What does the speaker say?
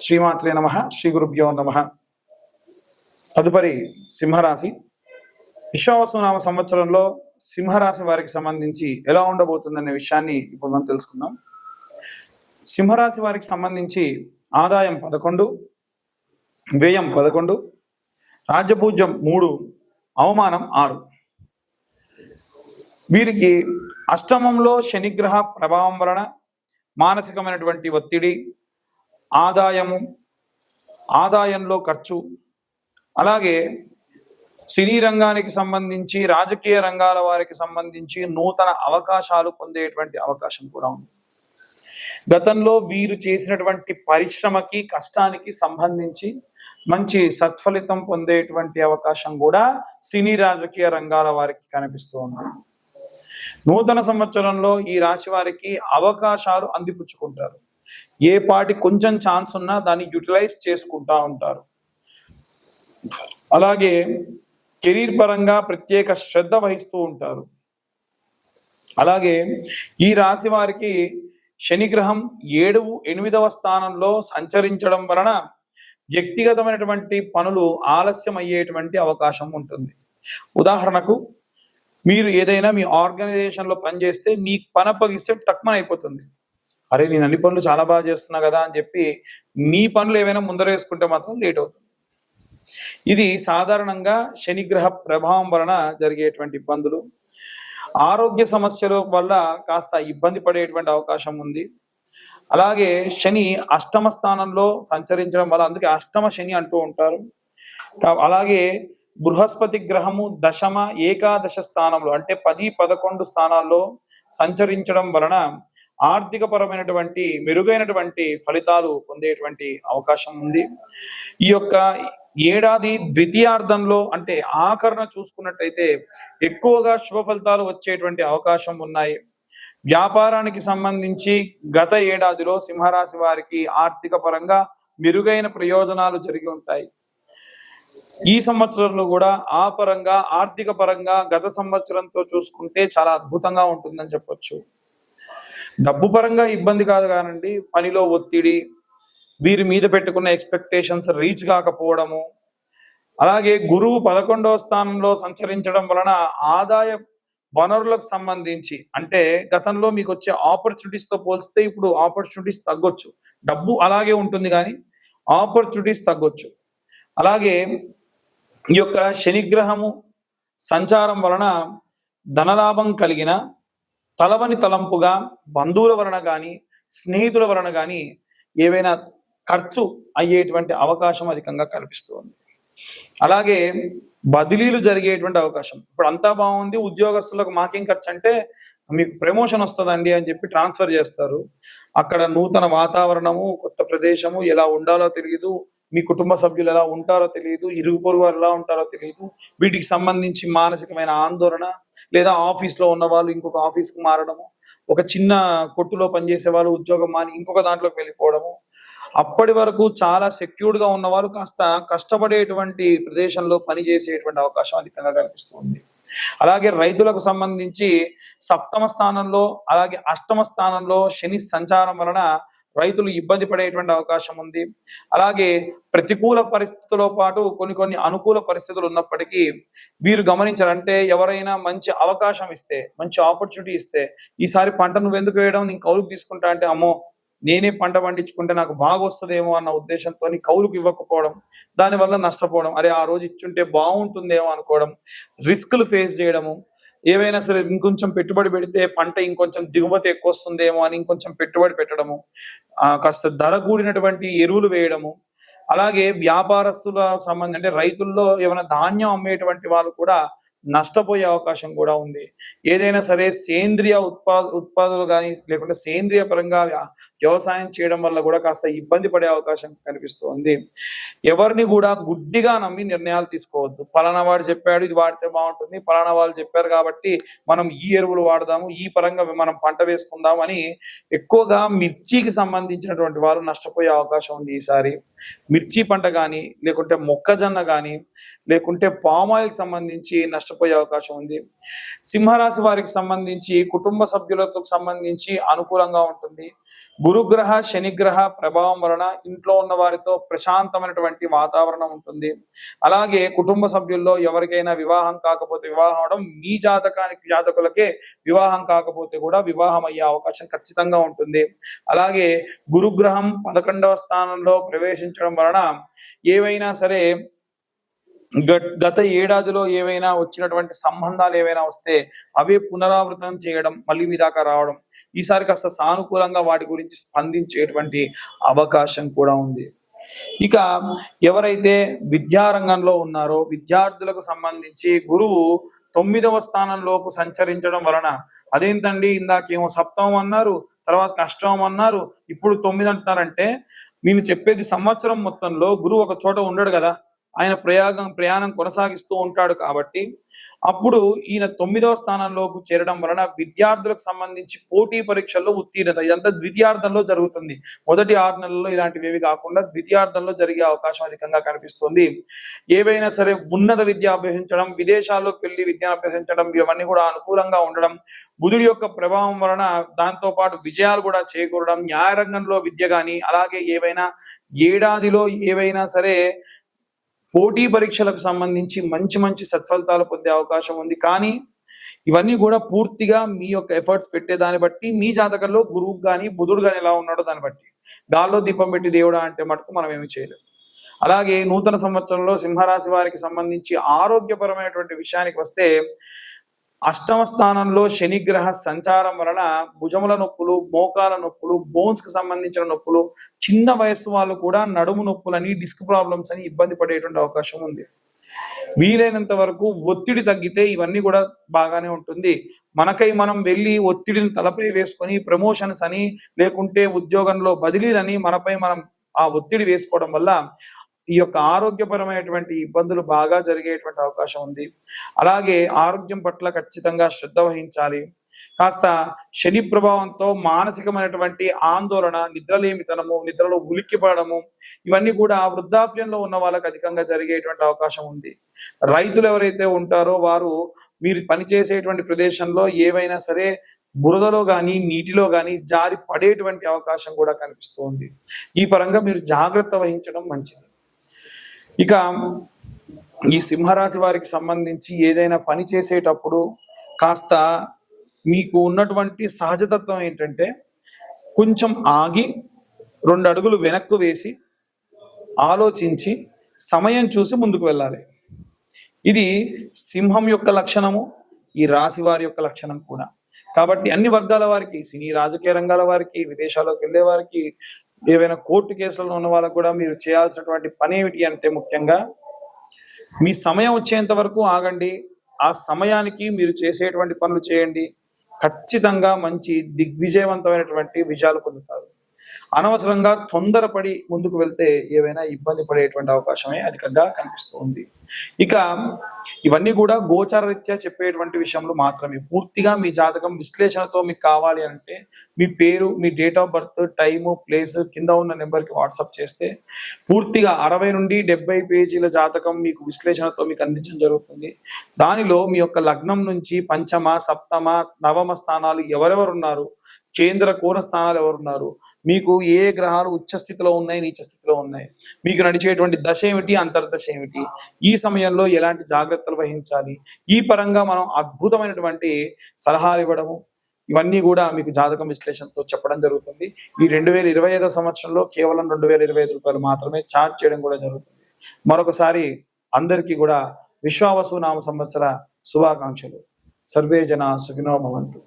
శ్రీమాత్రే నమః. శ్రీ గురుభ్యో నమః. తదుపరి సింహరాశి. విశ్వావసునామ సంవత్సరంలో సింహరాశి వారికి సంబంధించి ఎలా ఉండబోతుందనే విషయాన్ని ఇప్పుడు మనం తెలుసుకుందాం. సింహరాశి వారికి సంబంధించి ఆదాయం 11, వ్యయం 11, రాజ్యపూజ్యం 3, అవమానం 6. వీరికి అష్టమంలో శనిగ్రహ ప్రభావం వలన మానసికమైనటువంటి ఒత్తిడి, ఆదాయంలో ఖర్చు, అలాగే సినీ రంగానికి సంబంధించి రాజకీయ రంగాల వారికి సంబంధించి నూతన అవకాశాలు పొందేటువంటి అవకాశం కూడా ఉంది. గతంలో వీరు చేసినటువంటి పరిశ్రమకి కష్టానికి సంబంధించి మంచి సత్ఫలితం పొందేటువంటి అవకాశం కూడా సినీ రాజకీయ రంగాల వారికి కనిపిస్తూ ఉంది. నూతన సంవత్సరంలో ఈ రాశి వారికి అవకాశాలు అందిపుచ్చుకుంటారు. ఏ పాటి కొంచెం ఛాన్స్ ఉన్నా దాన్ని యూటిలైజ్ చేసుకుంటా ఉంటారు. అలాగే కెరీర్ పరంగా ప్రత్యేక శ్రద్ధ వహిస్తూ ఉంటారు. అలాగే ఈ రాశి వారికి శనిగ్రహం 7, 8వ స్థానంలో సంచరించడం వలన వ్యక్తిగతమైనటువంటి పనులు ఆలస్యం అయ్యేటువంటి అవకాశం ఉంటుంది. ఉదాహరణకు, మీరు ఏదైనా మీ ఆర్గనైజేషన్లో పనిచేస్తే మీకు పని అప్పగిస్తే టక్మన్ అయిపోతుంది. అరే, నేను అన్ని పనులు చాలా బాగా చేస్తున్నా కదా అని చెప్పి మీ పనులు ఏమైనా ముందరేసుకుంటే మాత్రం లేట్ అవుతుంది. ఇది సాధారణంగా శనిగ్రహ ప్రభావం వలన జరిగేటువంటి ఇబ్బందులు. ఆరోగ్య సమస్యల వల్ల కాస్త ఇబ్బంది పడేటువంటి అవకాశం ఉంది. అలాగే శని అష్టమ స్థానంలో సంచరించడం వల్ల, అందుకే అష్టమ శని అంటూ ఉంటారు. అలాగే బృహస్పతి గ్రహము దశమ, ఏకాదశ స్థానంలో అంటే 10, 11 స్థానాల్లో సంచరించడం వలన ఆర్థిక పరమైనటువంటి మెరుగైనటువంటి ఫలితాలు పొందేటువంటి అవకాశం ఉంది. ఈ యొక్క ఏడాది ద్వితీయార్థంలో అంటే ఆఖరణ చూసుకున్నట్టయితే ఎక్కువగా శుభ ఫలితాలు వచ్చేటువంటి అవకాశం ఉన్నాయి. వ్యాపారానికి సంబంధించి గత ఏడాదిలో సింహరాశి వారికి ఆర్థిక పరంగా మెరుగైన ప్రయోజనాలు జరిగి ఉంటాయి. ఈ సంవత్సరంలో కూడా ఆ పరంగా ఆర్థిక పరంగా గత సంవత్సరంతో చూసుకుంటే చాలా అద్భుతంగా ఉంటుందని చెప్పొచ్చు. డబ్బు పరంగా ఇబ్బంది కాదు కానండి, పనిలో ఒత్తిడి, వీరి మీద పెట్టుకున్న ఎక్స్పెక్టేషన్స్ రీచ్ కాకపోవడము, అలాగే గురువు 11వ స్థానంలో సంచరించడం వలన ఆదాయ వనరులకు సంబంధించి అంటే గతంలో మీకు వచ్చే ఆపర్చునిటీస్తో పోలిస్తే ఇప్పుడు ఆపర్చునిటీస్ తగ్గొచ్చు. డబ్బు అలాగే ఉంటుంది కానీ ఆపర్చునిటీస్ తగ్గొచ్చు. అలాగే ఈ యొక్క శనిగ్రహము సంచారం వలన ధనలాభం కలిగిన తలవని తలంపుగా బంధువుల వలన కానీ స్నేహితుల వలన కానీ ఏవైనా ఖర్చు అయ్యేటువంటి అవకాశం అధికంగా కనిపిస్తుంది. అలాగే బదిలీలు జరిగేటువంటి అవకాశం. ఇప్పుడు అంతా బాగుంది, ఉద్యోగస్తులకు మాకేం ఖర్చు అంటే మీకు ప్రమోషన్ వస్తుందండి అని చెప్పి ట్రాన్స్ఫర్ చేస్తారు. అక్కడ నూతన వాతావరణము, కొత్త ప్రదేశము, ఎలా ఉండాలో తెలియదు, మీ కుటుంబ సభ్యులు ఎలా ఉంటారో తెలియదు, ఇరుగు పొరుగు వారు ఎలా ఉంటారో తెలియదు. వీటికి సంబంధించి మానసికమైన ఆందోళన, లేదా ఆఫీస్లో ఉన్న వాళ్ళు ఇంకొక ఆఫీస్కి మారడము, ఒక చిన్న కొట్టులో పనిచేసే వాళ్ళు ఉద్యోగం మాని ఇంకొక దాంట్లోకి వెళ్ళిపోవడము, అప్పటి వరకు చాలా సెక్యూర్డ్గా ఉన్న వాళ్ళు కాస్త కష్టపడేటువంటి ప్రదేశంలో పనిచేసేటువంటి అవకాశం అధికంగా కనిపిస్తుంది. అలాగే రైతులకు సంబంధించి సప్తమ స్థానంలో అలాగే అష్టమ స్థానంలో శని సంచారం వలన రైతులు ఇబ్బంది పడేటువంటి అవకాశం ఉంది. అలాగే ప్రతికూల పరిస్థితులతో పాటు కొన్ని అనుకూల పరిస్థితులు ఉన్నప్పటికీ వీరు గమనించారంటే ఎవరైనా మంచి అవకాశం ఇస్తే, మంచి ఆపర్చునిటీ ఇస్తే, ఈసారి పంట నువ్వెందుకు వేయడం, నేను కౌలుకు తీసుకుంటా అంటే అమ్మో నేనే పంట పండించుకుంటే నాకు బాగా వస్తుందేమో అన్న ఉద్దేశంతో కౌలుకు ఇవ్వకపోవడం, దానివల్ల నష్టపోవడం, అరే ఆ రోజు ఇచ్చుంటే బాగుంటుందేమో అనుకోవడం, రిస్కులు ఫేస్ చేయడము, ఏవైనా సరే ఇంకొంచెం పెట్టుబడి పెడితే పంట ఇంకొంచెం దిగుమతి ఎక్కువ వస్తుందేమో అని ఇంకొంచెం పెట్టుబడి పెట్టడము, కాస్త ధర కూడినటువంటి ఎరువులు వేయడము. అలాగే వ్యాపారస్తుల సంబంధం అంటే రైతుల్లో ఏమైనా ధాన్యం అమ్మేటువంటి వాళ్ళు కూడా నష్టపోయే అవకాశం కూడా ఉంది. ఏదైనా సరే సేంద్రియ ఉత్పాదనలు కానీ లేకుంటే సేంద్రియ పరంగా వ్యవసాయం చేయడం వల్ల కూడా కాస్త ఇబ్బంది పడే అవకాశం కనిపిస్తుంది. ఎవరిని కూడా గుడ్డిగా నమ్మి నిర్ణయాలు తీసుకోవద్దు. పలానా వాడు చెప్పాడు ఇది వాడితే బాగుంటుంది, పలానా వాళ్ళు చెప్పారు కాబట్టి మనం ఈ ఎరువులు వాడదాము, ఈ పరంగా మనం పంట వేసుకుందాం అని ఎక్కువగా మిర్చికి సంబంధించినటువంటి వారు నష్టపోయే అవకాశం ఉంది ఈసారి. మిర్చి పంట కానీ లేకుంటే మొక్కజొన్న కానీ లేకుంటే పామాయిల్ సంబంధించి నష్టపోయే అవకాశం ఉంది. సింహరాశి వారికి సంబంధించి కుటుంబ సభ్యులకు సంబంధించి అనుకూలంగా ఉంటుంది. గురుగ్రహ శనిగ్రహ ప్రభావం వలన ఇంట్లో ఉన్న వారితో ప్రశాంతమైనటువంటి వాతావరణం ఉంటుంది. అలాగే కుటుంబ సభ్యుల్లో ఎవరికైనా వివాహం కాకపోతే వివాహం అవడం, మీ జాతకులకే వివాహం కాకపోతే కూడా వివాహం అయ్యే అవకాశం ఖచ్చితంగా ఉంటుంది. అలాగే గురుగ్రహం 11వ స్థానంలో ప్రవేశించడం వలన ఏవైనా సరే గత ఏడాదిలో ఏవైనా వచ్చినటువంటి సంబంధాలు ఏవైనా వస్తే అవే పునరావృతం చేయడం, మళ్ళీ మీ దాకా రావడం, ఈసారి కాస్త సానుకూలంగా వాటి గురించి స్పందించేటువంటి అవకాశం కూడా ఉంది. ఇక ఎవరైతే విద్యారంగంలో ఉన్నారో విద్యార్థులకు సంబంధించి గురువు 9వ స్థానంలోకి సంచరించడం వలన, అదేంటండి ఇందాకేమో సప్తమం అన్నారు, తర్వాత అష్టమం అన్నారు, ఇప్పుడు 9 అంటున్నారంటే, నేను చెప్పేది సంవత్సరం మొత్తంలో గురువు ఒక చోట ఉండడు కదా, ఆయన ప్రయాణం కొనసాగిస్తూ ఉంటాడు. కాబట్టి అప్పుడు ఈయన 9వ స్థానంలోకి చేరడం వలన విద్యార్థులకు సంబంధించి పోటీ పరీక్షల్లో ఉత్తీర్ణత, ఇదంతా ద్వితీయార్థంలో జరుగుతుంది. మొదటి 6 నెలల్లో ఇలాంటివి కాకుండా ద్వితీయార్థంలో జరిగే అవకాశం అధికంగా కనిపిస్తుంది. ఏవైనా సరే ఉన్నత విద్య అభ్యసించడం, విదేశాల్లోకి వెళ్ళి విద్యను అభ్యసించడం, ఇవన్నీ కూడా అనుకూలంగా ఉండడం, బుధుడి యొక్క ప్రభావం వలన దాంతో పాటు విజయాలు కూడా చేకూరడం, న్యాయరంగంలో విద్య కానీ, అలాగే ఏడాదిలో ఏవైనా సరే పోటీ పరీక్షలకు సంబంధించి మంచి మంచి సత్ఫలితాలు పొందే అవకాశం ఉంది. కానీ ఇవన్నీ కూడా పూర్తిగా మీ యొక్క ఎఫర్ట్స్ పెట్టే దాన్ని బట్టి, మీ జాతకంలో గురువు కానీ బుధుడు కానీ ఎలా ఉన్నాడో దాన్ని బట్టి. గాల్లో దీపం పెట్టి దేవుడా అంటే మటుకు మనం ఏమి చేయలేము. అలాగే నూతన సంవత్సరంలో సింహరాశి వారికి సంబంధించి ఆరోగ్యపరమైనటువంటి విషయానికి వస్తే, 8వ స్థానంలో శనిగ్రహ సంచారం వలన భుజముల నొప్పులు, మోకాల నొప్పులు, బోన్స్ కి సంబంధించిన నొప్పులు, చిన్న వయస్సు వాళ్ళు కూడా నడుము నొప్పులని, డిస్క్ ప్రాబ్లమ్స్ అని ఇబ్బంది పడేటువంటి అవకాశం ఉంది. వీలైనంత వరకు ఒత్తిడి తగ్గితే ఇవన్నీ కూడా బాగానే ఉంటుంది. మనకై మనం వెళ్ళి ఒత్తిడిని తలపై వేసుకొని ప్రమోషన్స్ అని, లేకుంటే ఉద్యోగంలో బదిలీలని మనపై మనం ఆ ఒత్తిడి వేసుకోవడం వల్ల ఈ యొక్క ఆరోగ్యపరమైనటువంటి ఇబ్బందులు బాగా జరిగేటువంటి అవకాశం ఉంది. అలాగే ఆరోగ్యం పట్ల ఖచ్చితంగా శ్రద్ధ వహించాలి. కాస్త శని ప్రభావంతో మానసికమైనటువంటి ఆందోళన, నిద్రలేమితనము, నిద్రలో ఉలిక్కిపడము, ఇవన్నీ కూడా వృద్ధాప్యంలో ఉన్న వాళ్ళకి అధికంగా జరిగేటువంటి అవకాశం ఉంది. రైతులు ఎవరైతే ఉంటారో వారు మీరు పనిచేసేటువంటి ప్రదేశంలో ఏవైనా సరే బురదలో కానీ నీటిలో కానీ జారి పడేటువంటి అవకాశం కూడా కనిపిస్తుంది. ఈ పరంగా మీరు జాగ్రత్త వహించడం మంచిది. ఇక ఈ సింహరాశి వారికి సంబంధించి ఏదైనా పని చేసేటప్పుడు కాస్త మీకు ఉన్నటువంటి సహజతత్వం ఏంటంటే, కొంచెం ఆగి 2 అడుగులు వెనక్కు వేసి ఆలోచించి సమయం చూసి ముందుకు వెళ్ళాలి. ఇది సింహం యొక్క లక్షణము, ఈ రాశి వారి యొక్క లక్షణం కూడా. కాబట్టి అన్ని వర్గాల వారికి, సినీ రాజకీయ రంగాల వారికి, విదేశాలకు వెళ్ళే వారికి, ఏవైనా కోర్టు కేసులలో ఉన్న వాళ్ళకు కూడా మీరు చేయాల్సినటువంటి పని ఏమిటి అంటే, ముఖ్యంగా మీ సమయం వచ్చేంత వరకు ఆగండి. ఆ సమయానికి మీరు చేసేటువంటి పనులు చేయండి. ఖచ్చితంగా మంచి దిగ్విజయవంతమైనటువంటి విజయాలు పొందుతారు. అనవసరంగా తొందరపడి ముందుకు వెళ్తే ఏవైనా ఇబ్బంది పడేటువంటి అవకాశమే అధికంగా కనిపిస్తూ ఉంది. ఇక ఇవన్నీ కూడా గోచార రీత్యా చెప్పేటువంటి విషయంలో మాత్రమే. పూర్తిగా మీ జాతకం విశ్లేషణతో మీకు కావాలి అంటే మీ పేరు, మీ date of birth, time, place కింద ఉన్న నెంబర్కి వాట్సాప్ చేస్తే పూర్తిగా 60 నుండి 70 పేజీల జాతకం మీకు విశ్లేషణతో మీకు అందించడం జరుగుతుంది. దానిలో మీ యొక్క లగ్నం నుంచి పంచమ, సప్తమ, నవమ స్థానాలు ఎవరెవరు ఉన్నారు, కేంద్ర కోణ స్థానాలు ఎవరున్నారు, మీకు ఏ గ్రహాలు ఉచ్చ స్థితిలో ఉన్నాయి, నీచ స్థితిలో ఉన్నాయి, మీకు నడిచేటువంటి దశ ఏమిటి, అంతర్దశ ఏమిటి, ఈ సమయంలో ఎలాంటి జాగ్రత్తలు వహించాలి, ఈ పరంగా మనం అద్భుతమైనటువంటి సలహాలు ఇవ్వడము, ఇవన్నీ కూడా మీకు జాతకం విశ్లేషణతో చెప్పడం జరుగుతుంది. ఈ 2025 సంవత్సరంలో కేవలం 2025 రూపాయలు మాత్రమే ఛార్జ్ చేయడం కూడా జరుగుతుంది. మరొకసారి అందరికీ కూడా విశ్వావసు నామ సంవత్సర శుభాకాంక్షలు. సర్వే జన సుఖినో భవంతు.